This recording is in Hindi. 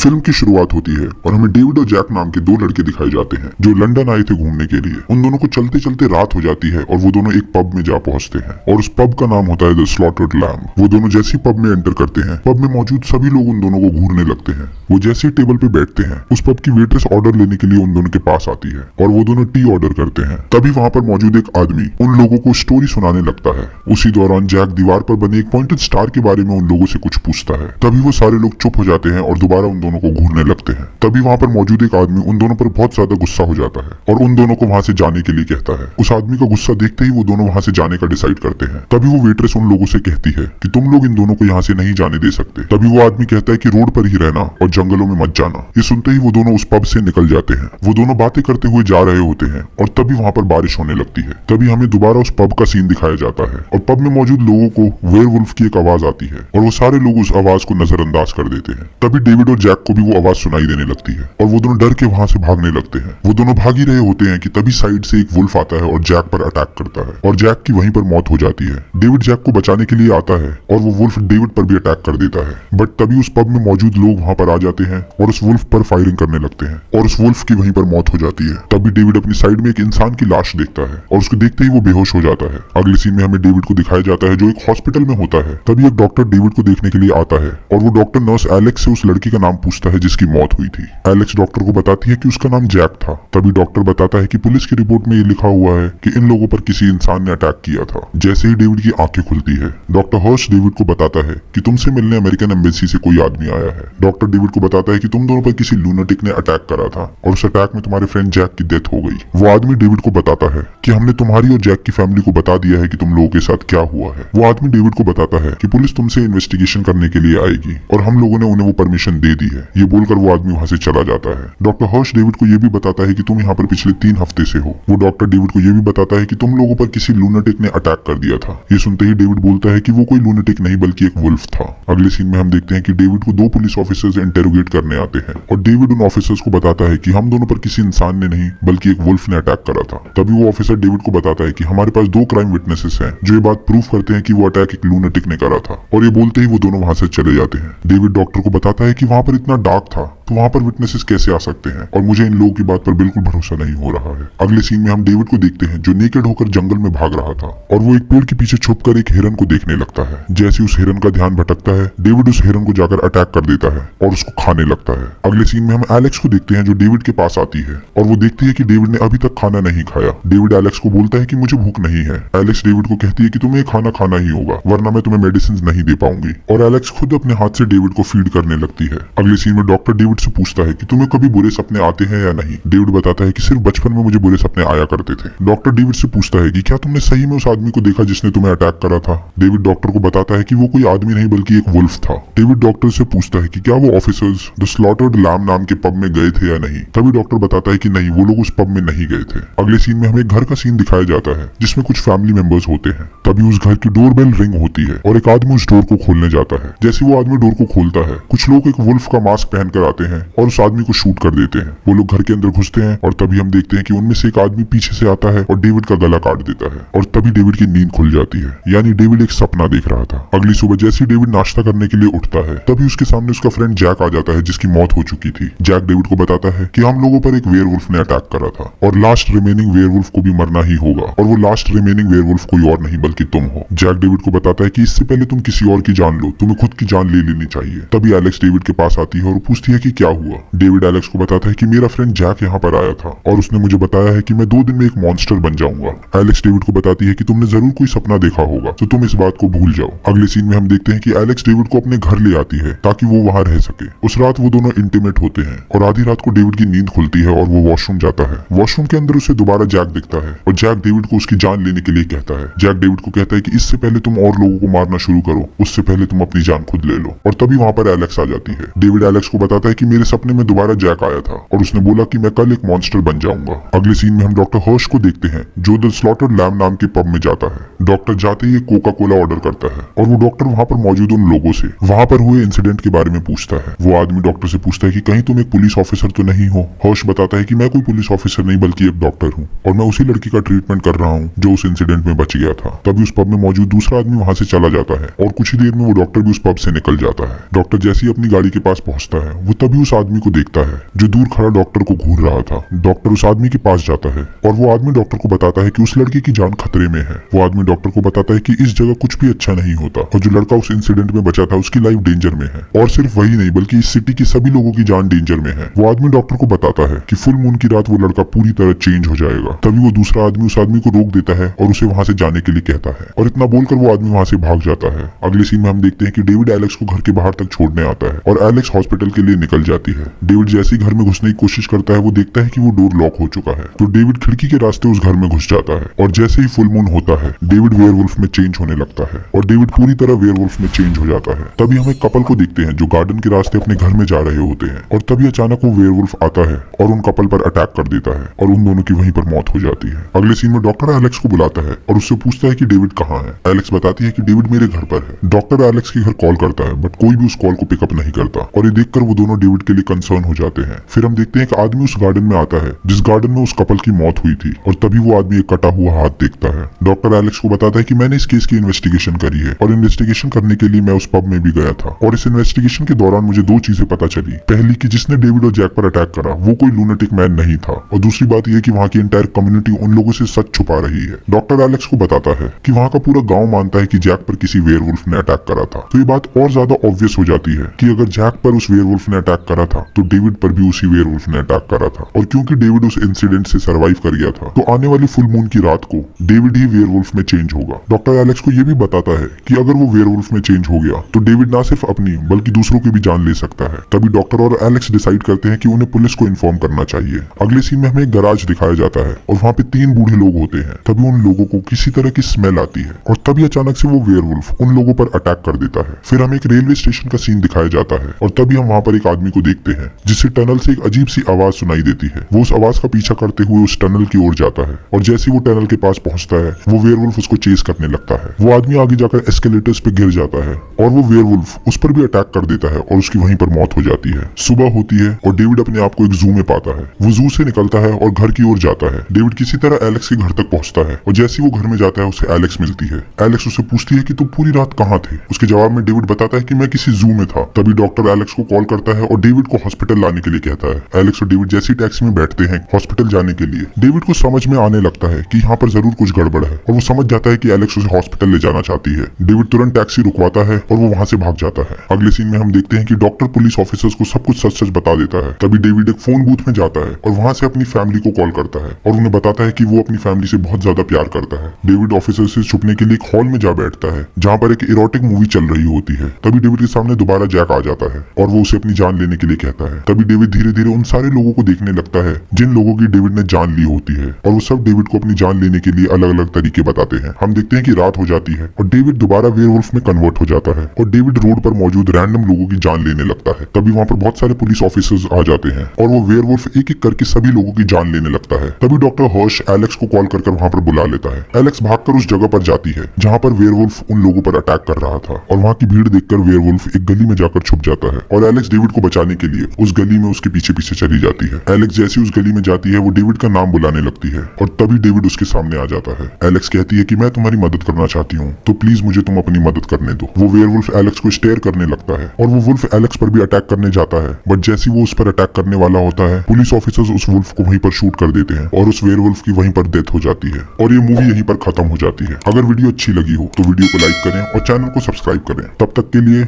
फिल्म की शुरुआत होती है और हमें डेविड और जैक नाम के दो लड़के दिखाए जाते हैं जो लंदन आए थे घूमने के लिए। उन दोनों को चलते चलते रात हो जाती है और वो दोनों एक पब में जा पहुंचते हैं और उस पब का नाम होता है द स्लॉटर्ड लैम्ब। वो दोनों जैसे ही पब में एंटर करते हैं, पब में मौजूद सभी लोग उन दोनों को घूरने लगते हैं। वो जैसे ही टेबल पे बैठते हैं, उस पब की वेट्रेस ऑर्डर लेने के लिए उन दोनों के पास आती है और वो दोनों टी ऑर्डर करते हैं। तभी वहाँ पर मौजूद एक आदमी उन लोगों को स्टोरी सुनाने लगता है। उसी दौरान जैक दीवार पर बने एक पॉइंटेड स्टार के बारे में उन लोगों से कुछ पूछता है। तभी वो सारे लोग चुप हो जाते हैं और दोबारा उन दोनों को घूरने लगते हैं। तभी वहाँ पर मौजूद एक आदमी उन दोनों पर बहुत ज्यादा गुस्सा हो जाता है और उन दोनों को वहाँ से जाने के लिए कहता है। उस आदमी का गुस्सा देखते ही वो दोनों वहाँ से जाने का डिसाइड करते हैं। तभी वो वेट्रेस उन लोगों से कहती है कि तुम लोग इन दोनों को यहाँ से नहीं जाने दे सकते। तभी वो आदमी कहता है कि रोड पर ही रहना और जंगलों में मत जाना। ये सुनते ही वो दोनों उस पब से निकल जाते हैं। वो दोनों बातें करते हुए जा रहे होते हैं और तभी वहाँ पर बारिश होने लगती है। तभी हमें दोबारा उस पब का सीन दिखाया जाता है और पब में मौजूद लोगों को वेयरवुल्फ की एक आवाज आती है और वो सारे लोग उस आवाज को नजरअंदाज कर देते हैं। तभी डेविड और जैक को भी वो आवाज सुनाई देने लगती है और वो दोनों डर के वहाँ से भागने लगते हैं। वो दोनों भाग ही रहे होते हैं कि तभी साइड से एक वुल्फ आता है और जैक पर अटैक करता है और जैक की वहीं पर मौत हो जाती है। डेविड जैक को बचाने के लिए आता है और वो वुल्फ डेविड पर भी अटैक कर देता है। बट तभी उस पब में मौजूद लोग वहाँ पर आ जाते हैं और उस वुल्फ पर फायरिंग करने लगते हैं और उस वुल्फ की वहीं पर मौत हो जाती है। तभी डेविड अपनी साइड में एक इंसान की लाश देखता है और उसको देखते ही वो बेहोश हो जाता है। अगले सीन में हमें डेविड को दिखाया जाता है जो एक हॉस्पिटल में होता है। तभी एक डॉक्टर डेविड को देखने के लिए आता है और वो डॉक्टर नर्स एलेक्स से उस लड़की का नाम पूछता है जिसकी मौत हुई थी। एलेक्स डॉक्टर को बताती है कि उसका नाम जैक था। तभी डॉक्टर बताता है कि पुलिस की रिपोर्ट में ये लिखा हुआ है कि इन लोगों पर किसी इंसान ने अटैक किया था। जैसे ही डेविड की आंखें खुलती है, डॉक्टर हर्ष डेविड को बताता है कि तुमसे मिलने अमेरिकन एम्बेसी से कोई आदमी आया है। डॉक्टर डेविड को बताता है कि तुम दोनों पर किसी लूनाटिक ने अटैक करा था और उस अटैक में तुम्हारे फ्रेंड जैक की डेथ हो गई। वो आदमी डेविड को बताता है कि हमने तुम्हारी और जैक की फैमिली को बता दिया है कि तुम लोगों के साथ क्या हुआ है। वो आदमी डेविड को बताता है कि पुलिस तुमसे इन्वेस्टिगेशन करने के लिए आएगी और हम लोगों ने उन्हें वो परमिशन दे दी है। ये बोलकर वो आदमी वहाँ से चला जाता है। डॉक्टर हर्ष डेविड को ये भी बताता है कि तुम यहाँ पर पिछले 3 हफ्ते से हो। वो डॉक्टर डेविड को ये भी बताता है कि तुम लोगों पर किसी लूनाटिक ने अटैक कर दिया था। ये सुनते ही डेविड बोलता है कि वो कोई लूनाटिक नहीं बल्कि एक वुल्फ था। अगले सीन में हम देखते हैं कि डेविड को 2 पुलिस ऑफिसर्स इंटेरोगेट करने आते हैं और डेविड उन ऑफिसर्स को बताता है कि हम दोनों पर किसी इंसान ने नहीं बल्कि एक वुल्फ ने अटैक करा था। तभी वो ऑफिसर डेविड को बताता है कि हमारे पास 2 क्राइम विटनेसेस हैं जो ये बात प्रूफ करते हैं कि वो अटैक एक लूनाटिक ने करा था। और ये बोलते ही वो दोनों वहाँ से चले जाते हैं। डेविड डॉक्टर को बताता है कि वहाँ पर इतना डार्क था तो वहाँ पर विटनेसेस कैसे आ सकते हैं और मुझे इन लोगों की बात पर बिल्कुल भरोसा नहीं हो रहा है। अगले सीन में हम डेविड को देखते हैं जो नेकेड होकर जंगल में भाग रहा था और वो एक पेड़ के पीछे छुपकर एक हिरन को देखने लगता है। जैसे उस हिरन का ध्यान भटकता है, डेविड उस हिरन को जाकर अटैक कर देता है और उसको खाने लगता है। अगले सीन में हम एलेक्स को देखते हैं जो डेविड के पास आती है और वो देखती है कि डेविड ने अभी तक खाना नहीं खाया। डेविड एलेक्स को बोलता है कि मुझे भूख नहीं है। एलेक्स डेविड को कहती है कि तुम्हें खाना खाना ही होगा वरना मैं तुम्हें मेडिसिन नहीं दे पाऊंगी और एलेक्स खुद अपने हाथ से डेविड को फीड करने लगती है। अगले सीन में डॉक्टर डेविड से पूछता है कि तुम्हें कभी बुरे सपने आते हैं या नहीं। डेविड बताता है कि सिर्फ बचपन में मुझे बुरे सपने आया करते थे। डॉक्टर डेविड से पूछता है कि क्या तुमने सही में उस आदमी को देखा जिसने तुम्हें अटैक करा था। डेविड डॉक्टर को बताता है कि वो कोई आदमी नहीं बल्कि एक वुल्फ था। डेविड डॉक्टर से पूछता है कि क्या वो ऑफिसर्स द स्लॉटर्ड लैम्ब नाम के पब में गए थे या नहीं। तभी डॉक्टर बताता है कि नहीं, वो लोग उस पब में नहीं गए थे। अगले सीन में हमें घर का सीन दिखाया जाता है जिसमें कुछ फैमिली मेंबर्स होते हैं। तभी उस घर की डोरबेल रिंग होती है और एक आदमी उस डोर को खोलने जाता है। जैसे वो आदमी डोर को खोलता है, कुछ लोग एक वुल्फ का मास्क पहनकर आते हैं और उस आदमी को शूट कर देते हैं। वो लोग घर के अंदर घुसते हैं और तभी हम देखते हैं कि उनमें से एक आदमी पीछे से आता है और डेविड का गला काट देता है और तभी डेविड की नींद खुल जाती है। यानी डेविड एक सपना देख रहा था। अगली सुबह जैसे डेविड नाश्ता करने के लिए उठता है तभी उसके सामने उसका फ्रेंड जैक आ जाता है जिसकी मौत हो चुकी थी। जैक डेविड को बताता है कि हम लोगों पर एक वेयरवुल्फ ने अटैक करा था और लास्ट रिमेनिंग वेयरवुल्फ को भी मरना ही होगा और वो लास्ट रिमेनिंग वेयरवुल्फ कोई और नहीं बल्कि तुम हो। जैक डेविड को बताता है कि इससे पहले तुम किसी और की जान लो, तुम्हें खुद की जान ले लेनी चाहिए। तभी एलेक्स डेविड के पास आती है और पूछती है कि क्या हुआ। डेविड एलेक्स को बताता है कि मेरा फ्रेंड जैक यहाँ पर आया था और उसने मुझे बताया है कि मैं 2 दिन में एक मॉन्स्टर बन जाऊंगा। एलेक्स डेविड को बताती है कि तुमने जरूर कोई सपना देखा होगा तो तुम इस बात को भूल जाओ। अगले सीन में हम देखते हैं कि एलेक्स डेविड को अपने घर ले आती है ताकि वो वहाँ रह सके। उस रात वो दोनों इंटीमेट होते हैं और आधी रात को डेविड की नींद खुलती है और वो वॉशरूम जाता है। वॉशरूम के अंदर उसे दोबारा जैक दिखता है और जैक डेविड को उसकी जान लेने के लिए कहता है। जैक डेविड को कहता है कि इससे पहले तुम और लोगों को मारना शुरू करो, उससे पहले तुम अपनी जान खुद ले लो। और तभी वहाँ पर एलेक्स आ जाती है। डेविड एलेक्स को बताता है कि मेरे सपने में दोबारा जैक आया था और उसने बोला कि मैं कल एक मॉन्स्टर बन जाऊंगा। अगले सीन में हम डॉक्टर हर्ष को देखते हैं जो द स्लॉटर्ड लैम्ब नाम के पब में जाता है। डॉक्टर जाते ही कोका कोला ऑर्डर करता है और वो डॉक्टर वहाँ पर मौजूद उन लोगों से वहाँ पर हुए इंसिडेंट के बारे में पूछता है। वो आदमी डॉक्टर से पूछता है कि कहीं तुम एक पुलिस ऑफिसर तो नहीं हो। हर्ष बताता है कि मैं कोई पुलिस ऑफिसर नहीं बल्कि एक डॉक्टर हूँ और मैं उसी लड़की का ट्रीटमेंट कर रहा हूँ जो उस इंसिडेंट में बच गया था। तभी उस पब में मौजूद दूसरा आदमी वहाँ से चला जाता है और कुछ ही देर में वो डॉक्टर भी उस पब से निकल जाता है। डॉक्टर जैसे ही अपनी गाड़ी के पास पहुंचता है वो तभी तभी उस आदमी को देखता है जो दूर खड़ा डॉक्टर को घूर रहा था। डॉक्टर उस आदमी के पास जाता है और वो आदमी डॉक्टर को बताता है कि उस लड़के की जान खतरे में है। वो आदमी डॉक्टर को बताता है कि इस जगह कुछ भी अच्छा नहीं होता और जो लड़का उस इंसिडेंट में बचा था उसकी लाइफ डेंजर में है। और सिर्फ वही नहीं बल्कि इस सिटी की सभी लोगों की जान डेंजर में है। वो आदमी डॉक्टर को बताता है कि फुल मून की रात वो लड़का पूरी तरह चेंज हो जाएगा। तभी वो दूसरा आदमी उस आदमी को रोक देता है और उसे वहां से जाने के लिए कहता है और इतना बोलकर वो आदमी वहां से भाग जाता है। अगले सीन में हम देखते हैं कि डेविड एलेक्स को घर के बाहर तक छोड़ने आता है और एलेक्स हॉस्पिटल के लिए निकल जाती है। डेविड जैसे ही घर में घुसने की कोशिश करता है वो देखता है कि वो डोर लॉक हो चुका है, तो डेविड खिड़की के रास्ते उस घर में घुस जाता है और जैसे ही फुल मून होता है डेविड वेयरवुल्फ में चेंज होने लगता है और डेविड पूरी तरह वेयरवुल्फ में चेंज हो जाता है। तभी हम एक कपल को देखते हैं जो गार्डन के रास्ते अपने घर में जा रहे होते हैं और तभी अचानक वो वेयरवुल्फ आता है और उन कपल पर अटैक कर देता है और उन दोनों की वहीं पर मौत हो जाती है। अगले सीन में डॉक्टर एलेक्स को बुलाता है और उससे पूछता है कि डेविड कहाँ है। एलेक्स बताती है कि डेविड मेरे घर पर है। डॉक्टर एलेक्स के घर कॉल करता है बट कोई भी उस कॉल को पिकअप नहीं करता और ये देखकर वो दोनों डेविड के लिए कंसर्न हो जाते हैं। फिर हम देखते हैं कि आदमी उस गार्डन में आता है जिस गार्डन में उस कपल की मौत हुई थी और तभी वो आदमी एक कटा हुआ हाथ देखता है। डॉक्टर एलेक्स को बताता है कि मैंने इस केस की इन्वेस्टिगेशन करी है और इन्वेस्टिगेशन करने के लिए मैं उस पब में भी गया था और इस इन्वेस्टिगेशन के दौरान मुझे दो चीजें पता चली। पहली कि जिसने डेविड और जैक पर अटैक करा वो कोई लूनेटिक मैन नहीं था और दूसरी बात यह कि वहाँ की एंटायर कम्युनिटी उन लोगों से सच छुपा रही है। डॉक्टर एलेक्स को बताता है कि वहाँ का पूरा गाँव मानता है कि जैक पर किसी वेयरवुल्फ ने अटैक करा था। तो ये बात और ज्यादा ऑब्वियस हो जाती है कि अगर जैक पर उस वेयरवुल्फ ने अटैक करा था तो डेविड पर भी उसी वेयरवुल्फ ने अटैक करा था और क्योंकि डेविड उस इंसिडेंट से सरवाइव कर गया था तो आने वाली फुल मून की रात को डेविड ही वेयरवुल्फ में चेंज होगा। डॉक्टर एलेक्स को यह भी बताता है कि अगर वो वेयरवुल्फ में चेंज हो गया तो डेविड ना सिर्फ अपनी बल्कि दूसरों की भी जान ले सकता है। तभी डॉक्टर और एलेक्स डिसाइड करते हैं कि उन्हें पुलिस को इन्फॉर्म करना चाहिए। अगले सीन में हमें एक गराज दिखाया जाता है और वहाँ पे 3 बूढ़े लोग होते हैं। तभी उन लोगों को किसी तरह की स्मेल आती है और तभी अचानक से वो वेयरवुल्फ उन लोगों पर अटैक कर देता है। फिर हमें एक रेलवे स्टेशन का सीन दिखाया जाता है और तभी हम वहाँ पर एक आदमी को देखते हैं जिससे टनल से एक अजीब सी आवाज सुनाई देती है। वो उस आवाज का पीछा करते हुए उस टनल की ओर जाता है और जैसे ही वो टनल के पास पहुंचता है वो वेयरवुल्फ उसको चेस करने लगता है। वो आदमी आगे जाकर एस्केलेटर्स पे गिर जाता है और वो वेयरवुल्फ उस पर भी अटैक कर देता है और उसकी वहीं पर मौत हो जाती है। सुबह होती है और डेविड अपने आप को एक जू में पाता है। वो जू से निकलता है और घर की ओर जाता है। डेविड किसी तरह एलेक्स के घर तक पहुंचता है और जैसे ही वो घर में जाता है उसे एलेक्स मिलती है। एलेक्स उसे पूछती है कि तुम पूरी रात कहाँ थे। उसके जवाब में डेविड बताता है कि मैं किसी जू में था। तभी डॉक्टर एलेक्स को कॉल करता है और डेविड को हॉस्पिटल लाने के लिए कहता है। एलेक्स और डेविड जैसी टैक्सी में बैठते हैं हॉस्पिटल जाने के लिए। डेविड को समझ में आने लगता है कि यहाँ पर जरूर कुछ गड़बड़ है और वो समझ जाता है कि एलेक्स उसे हॉस्पिटल ले जाना चाहती है। डेविड तुरंत टैक्सी रुकवाता है और वो वहाँ से भाग जाता है। अगले सीन में हम देखते हैं कि डॉक्टर पुलिस ऑफिसर्स को सब कुछ सच सच बता देता है। तभी डेविड एक फोन बूथ में जाता है और वहाँ से अपनी फैमिली को कॉल करता है और उन्हें बताता है कि वो अपनी फैमिली से बहुत ज्यादा प्यार करता है। डेविड ऑफिसर से छुपने के लिए एक हॉल में जा बैठता है जहाँ पर एक इरोटिक मूवी चल रही होती है। तभी डेविड के सामने दोबारा जैक आ जाता है और वो उसे अपनी जान लेने के लिए कहता है। तभी डेविड धीरे धीरे उन सारे लोगों को देखने लगता है जिन लोगों की डेविड ने जान ली होती है और वो सब डेविड को अपनी जान लेने के लिए अलग अलग तरीके बताते हैं। हम देखते हैं कि रात हो जाती है और डेविड दोबारा वेयरवुल्फ में कन्वर्ट हो जाता है और डेविड रोड पर मौजूद रैंडम लोगों की जान लेने लगता है। तभी वहाँ पर बहुत सारे पुलिस ऑफिसर्स आ जाते हैं और वो वेयरवुल्फ एक एक करके सभी लोगों की जान लेने लगता है। तभी डॉक्टर हर्ष एलेक्स को कॉल कर वहाँ पर बुला लेता है। एलेक्स भागकर उस जगह पर जाती है जहाँ पर वेयरवुल्फ उन लोगों पर अटैक कर रहा था और वहाँ की भीड़ देखकर वेयरवुल्फ एक गली में जाकर छुप जाता है और एलेक्स डेविड को बचाने के लिए उस गली में उसके पीछे पीछे चली जाती है। एलेक्स जैसी उस गली में जाती है वो डेविड का नाम बुलाने लगती है और तभी डेविड उसके सामने आ जाता है। एलेक्स कहती है कि मैं तुम्हारी मदद करना चाहती हूँ तो प्लीज मुझे तुम अपनी मदद करने दो। वो वेयरवुल्फ एलेक्स को स्टेयर करने लगता है और वो वुल्फ एलेक्स पर भी अटैक करने जाता है बट जैसे वो उस पर अटैक करने वाला होता है पुलिस ऑफिसर्स उस वुल्फ को वहीं पर शूट कर देते हैं और उस वेयरवुल्फ की वहीं पर डेथ हो जाती है और ये मूवी यहीं पर खत्म हो जाती है। अगर वीडियो अच्छी लगी हो तो वीडियो को लाइक करें और चैनल को सब्सक्राइब करें। तब तक के लिए